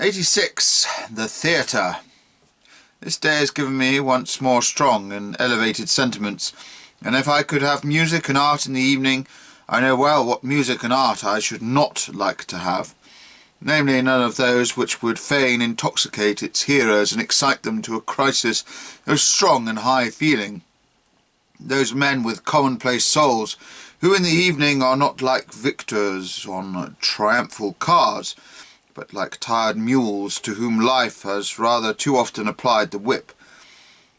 86. The Theatre. This day has given me once more strong and elevated sentiments, and if I could have music and art in the evening, I know well what music and art I should not like to have, namely none of those which would fain intoxicate its hearers and excite them to a crisis of strong and high feeling. Those men with commonplace souls, who in the evening are not like victors on triumphal cars, but like tired mules to whom life has rather too often applied the whip.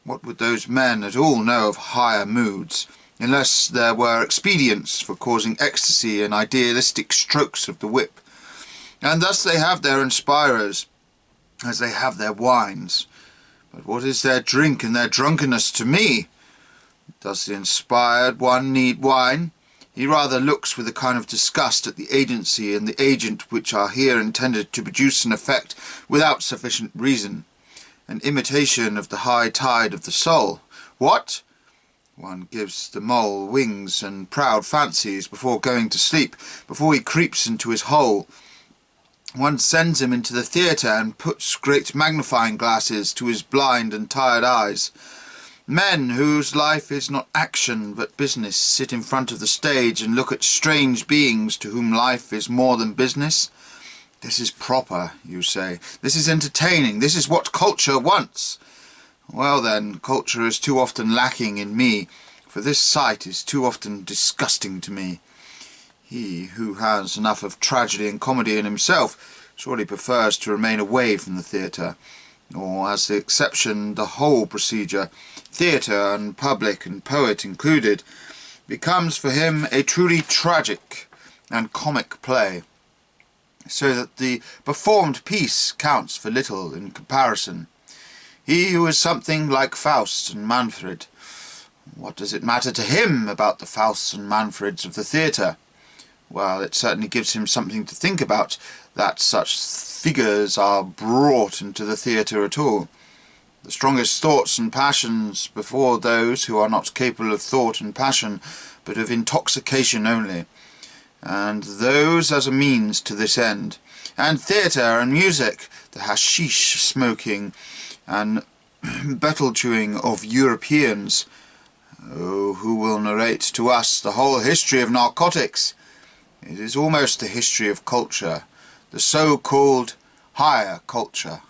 What would those men at all know of higher moods, unless there were expedients for causing ecstasy and idealistic strokes of the whip? And thus they have their inspirers, as they have their wines. But what is their drink and their drunkenness to me? Does the inspired one need wine? He rather looks with a kind of disgust at the agency and the agent which are here intended to produce an effect without sufficient reason, an imitation of the high tide of the soul. What? One gives the mole wings and proud fancies before going to sleep, before he creeps into his hole. One sends him into the theatre and puts great magnifying glasses to his blind and tired eyes. Men whose life is not action but business sit in front of the stage and look at strange beings to whom life is more than business. This is proper, you say. This is entertaining. This is what culture wants. Well then, culture is too often lacking in me, for this sight is too often disgusting to me. He who has enough of tragedy and comedy in himself surely prefers to remain away from the theatre, or as the exception the whole procedure, theatre and public and poet included, becomes for him a truly tragic and comic play, so that the performed piece counts for little in comparison. He who is something like Faust and Manfred, what does it matter to him about the Fausts and Manfreds of the theatre? Well, it certainly gives him something to think about, that such figures are brought into the theatre at all. The strongest thoughts and passions before those who are not capable of thought and passion, but of intoxication only, and those as a means to this end. And theatre and music, the hashish smoking and betel chewing of Europeans. Oh, who will narrate to us the whole history of narcotics? It is almost the history of culture, the so-called higher culture.